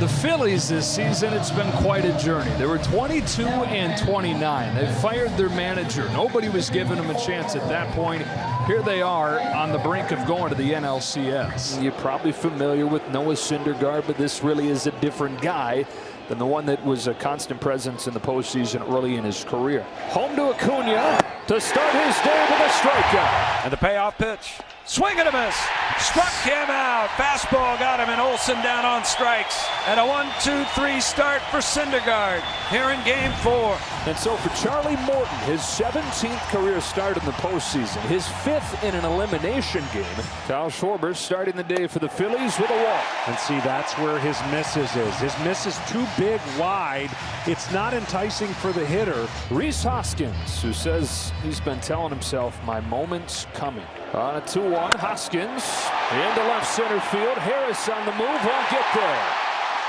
the Phillies this season, it's been quite a journey. They were 22-29. They fired their manager. Nobody was giving them a chance at that point. Here they are on the brink of going to the NLCS. You're probably familiar with Noah Syndergaard, but this really is a different guy than the one that was a constant presence in the postseason early in his career. Home to Acuna to start his day with a strikeout. And the payoff pitch. Swing and a miss. Struck him out. Fastball got him, and Olsen down on strikes. And a 1-2-3 start for Syndergaard here in Game 4. And so for Charlie Morton, his 17th career start in the postseason, his 5th in an elimination game. Kyle Schwarber starting the day for the Phillies with a walk. And see, that's where his misses is. His miss is too big wide. It's not enticing for the hitter. Rhys Hoskins, who says he's been telling himself, my moment's coming. On a 2-1, Hoskins into left center field. Harris on the move, won't get there.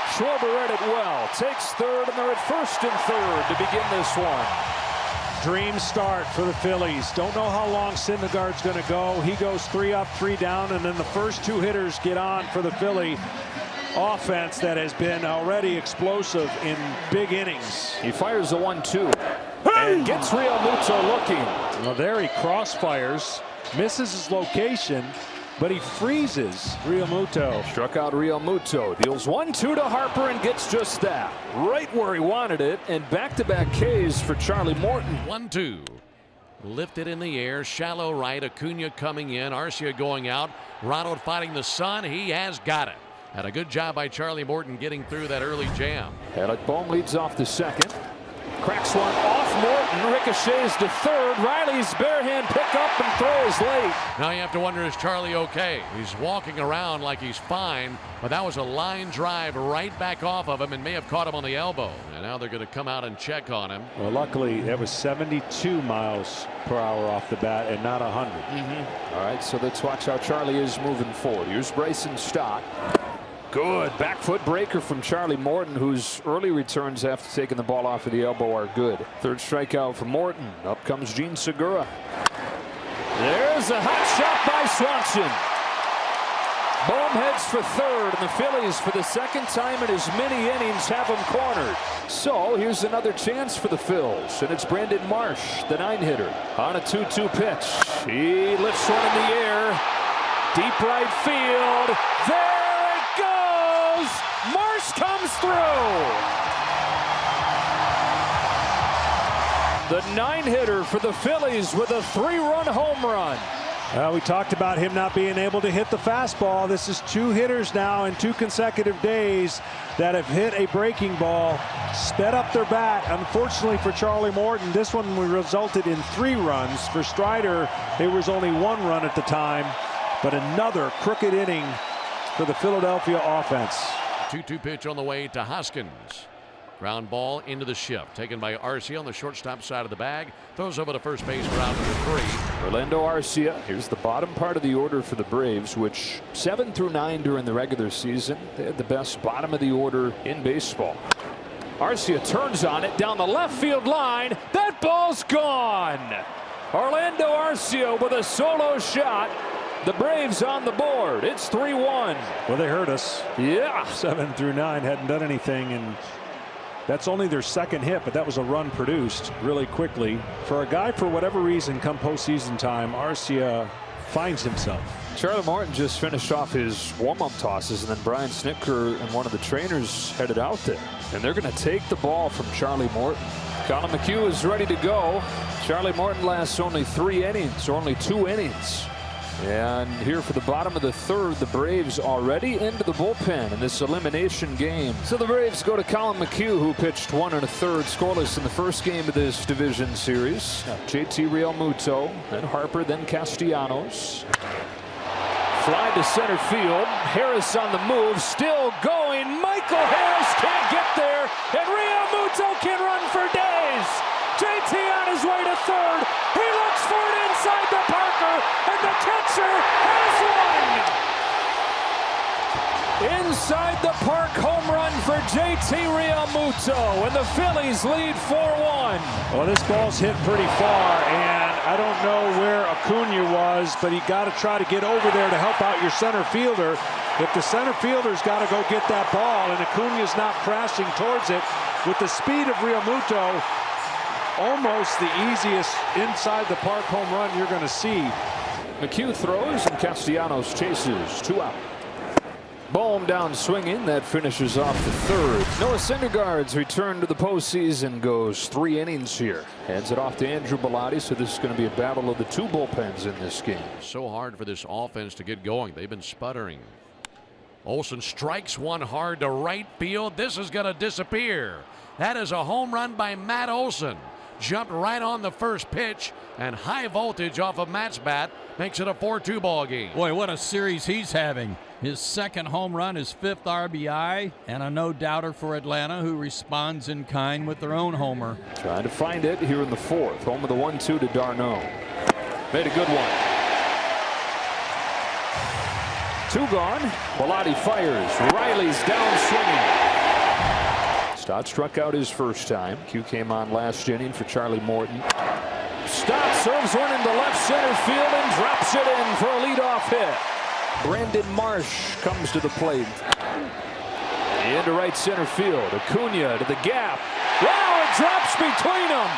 Schwarber read it well, takes third, and they're at first and third to begin this one. Dream start for the Phillies. Don't know how long Syndergaard's going to go. He goes 3 up, 3 down, and then the first 2 hitters get on for the Philly offense that has been already explosive in big innings. He fires a 1-2 and gets Real Muto looking. Well, there he crossfires, misses his location, but he freezes Real Muto. Struck out Real Muto, deals 1-2 to Harper and gets just that. Right where he wanted it, and back-to-back Ks for Charlie Morton. 1-2. Lifted in the air, shallow right, Acuna coming in, Arcia going out, Ronald fighting the sun, he has got it. Had a good job by Charlie Morton getting through that early jam. Alec Bohm leads off the second. Cracks one off Morton, ricochets to third. Riley's barehand pickup and throws late. Now you have to wonder, is Charlie okay? He's walking around like he's fine, but that was a line drive right back off of him and may have caught him on the elbow. And now they're going to come out and check on him. Well, luckily, that was 72 miles per hour off the bat and not 100. All right, so let's watch how Charlie is moving forward. Here's Bryson Stott. Good back foot breaker from Charlie Morton, whose early returns after taking the ball off of the elbow are good. Third strikeout for Morton. Up comes Gene Segura. There's a hot shot by Swanson. Bohm heads for third, and the Phillies, for the second time in as many innings, have him cornered. So here's another chance for the Phils, and it's Brandon Marsh, the 9-hitter, on a 2-2 pitch. He lifts one in the air. Deep right field. There goes. Marsh comes through. The 9-hitter for the Phillies with a 3-run home run. Well, we talked about him not being able to hit the fastball. This is 2 hitters now in 2 consecutive days that have hit a breaking ball, sped up their bat. Unfortunately for Charlie Morton, this one resulted in 3 runs. For Strider, there was only 1 run at the time, but another crooked inning for the Philadelphia offense. 2-2 pitch on the way to Hoskins. Ground ball into the shift, taken by Arcia on the shortstop side of the bag. Throws over to first base for out number 3. Orlando Arcia. Here's the bottom part of the order for the Braves, which 7 through 9 during the regular season. They had the best bottom of the order in baseball. Arcia turns on it down the left field line. That ball's gone. Orlando Arcia with a solo shot. The Braves on the board. It's 3-1. Well, they hurt us. Yeah. 7 through 9 hadn't done anything, and that's only their 2nd hit, but that was a run produced really quickly. For a guy, for whatever reason, come postseason time, Arcia finds himself. Charlie Morton just finished off his warm-up tosses, and then Brian Snitker and one of the trainers headed out there. And they're going to take the ball from Charlie Morton. Colin McHugh is ready to go. Charlie Morton lasts only 3 innings, or only 2 innings. And here for the bottom of the 3rd, the Braves already into the bullpen in this elimination game. So the Braves go to Colin McHugh, who pitched 1 1/3 scoreless in the first game of this division series. JT Real Muto, then Harper, then Castellanos. Fly to center field. Harris on the move, still going. Michael Harris can't get there, and Real Muto can run for days. JT on his way to 3rd. He looks for it inside the Parker, and the catcher has one. Inside the park home run for JT Real Muto, and the Phillies lead 4-1. Well, this ball's hit pretty far, and I don't know where Acuna was, but you got to try to get over there to help out your center fielder. If the center fielder's got to go get that ball and Acuna's not crashing towards it, with the speed of Realmuto, almost the easiest inside the park home run you're going to see. McHugh throws and Castellanos chases. 2 out. Bohm down swinging. That finishes off the third. Noah Syndergaard's return to the postseason goes 3 innings here. Hands it off to Andrew Bellotti. So this is going to be a battle of the 2 bullpens in this game. So hard for this offense to get going. They've been sputtering. Olsen strikes one hard to right field. This is going to disappear. That is a home run by Matt Olson. Jumped right on the first pitch, and high voltage off of Matt's bat makes it a 4-2 ball game. Boy, what a series he's having. His second home run, his 5th RBI, and a no-doubter for Atlanta, who responds in kind with their own homer. Trying to find it here in the 4th. Home of the 1-2 to d'Arnaud. Made a good one. 2 gone. Bellotti fires. Riley's down swinging. Stott struck out his first time. Q came on last inning for Charlie Morton. Stott serves one into left center field and drops it in for a leadoff hit. Brandon Marsh comes to the plate. Into right center field. Acuna to the gap. Wow, it drops between them.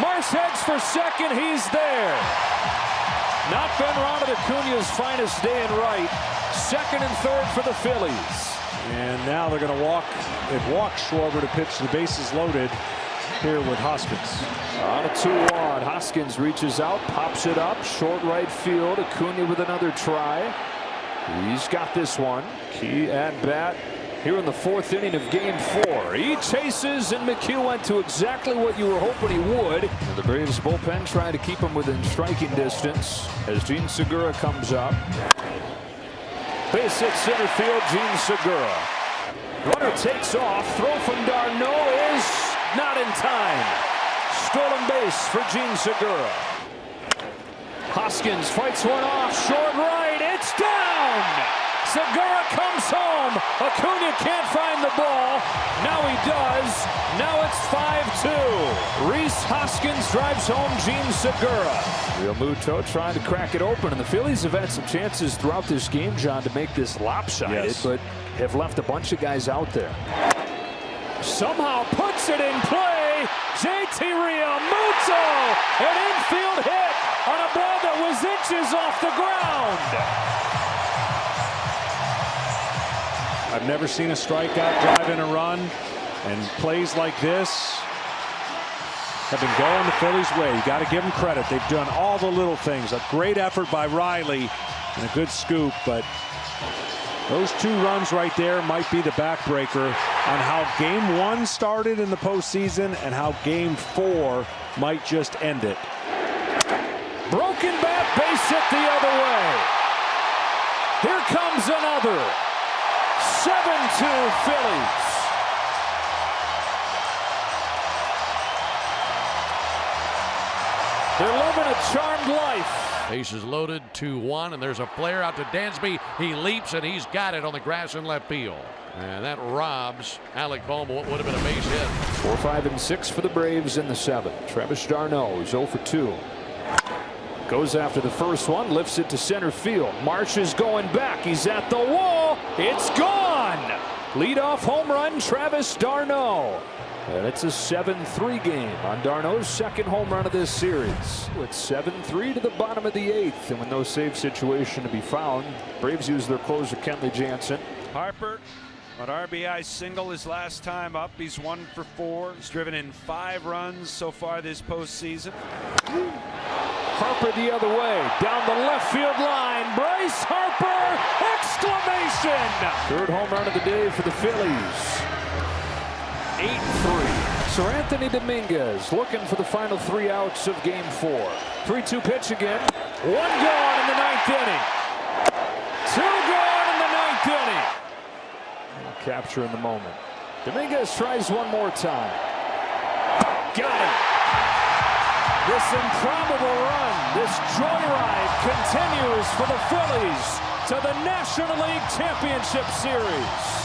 Marsh heads for second. He's there. Not been Ronald Acuna's finest day in right. Second and third for the Phillies. And now they're going to walk. They've walked Schwarber to pitch the bases loaded here with Hoskins. On a 2-1. Hoskins reaches out, pops it up, short right field. Acuna with another try. He's got this one. Key at bat here in the 4th inning of game 4. He chases, and McHugh went to exactly what you were hoping he would. And the Braves bullpen trying to keep him within striking distance as Gene Segura comes up. Base hit center field, Gene Segura. Runner takes off. Throw from d'Arnaud is not in time. Stolen base for Gene Segura. Hoskins fights one off. Short right. It's down. Segura comes home. Acuna can't find the ball. Now he does. Now it's 5-2. Rhys Hoskins drives home Gene Segura. Realmuto trying to crack it open, and the Phillies have had some chances throughout this game, John, to make this lopsided, but have left a bunch of guys out there. Somehow puts it in play. JT Realmuto, an infield hit on a ball that was inches off the ground. I've never seen a strikeout drive in a run, and plays like this have been going the Phillies' way. You got to give them credit. They've done all the little things. A great effort by Riley and a good scoop, but those 2 runs right there might be the backbreaker on how game 1 started in the postseason and how game 4 might just end it. Broken bat, base hit the other way. Here comes another. 7-2 Phillies. They're living a charmed life. Bases loaded, 2-1, and there's a flare out to Dansby. He leaps, and he's got it on the grass in left field. And that robs Alec Bohm what would have been a base hit. 4, 5, and 6 for the Braves in the 7th. Travis d'Arnaud is 0 for 2. Goes after the first one, lifts it to center field. Marsh is going back. He's at the wall. It's gone. Leadoff home run, Travis d'Arnaud. And it's a 7-3 game on d'Arnaud's second home run of this series. It's 7-3 to the bottom of the 8th, and with no save situation to be found, Braves use their closer Kenley Jansen. Harper, an RBI single his last time up. He's 1 for 4. He's driven in 5 runs so far this postseason. Harper the other way, down the left field line. Bryce Harper, exclamation! Third home run of the day for the Phillies. 8-3. Sir Anthony Dominguez looking for the final 3 outs of game 4. 3-2 pitch again. 1 gone in the 9th inning. 2 gone in the 9th inning. Capture in the moment. Dominguez tries one more time. Got him. This improbable run, this joyride continues for the Phillies to the National League Championship Series.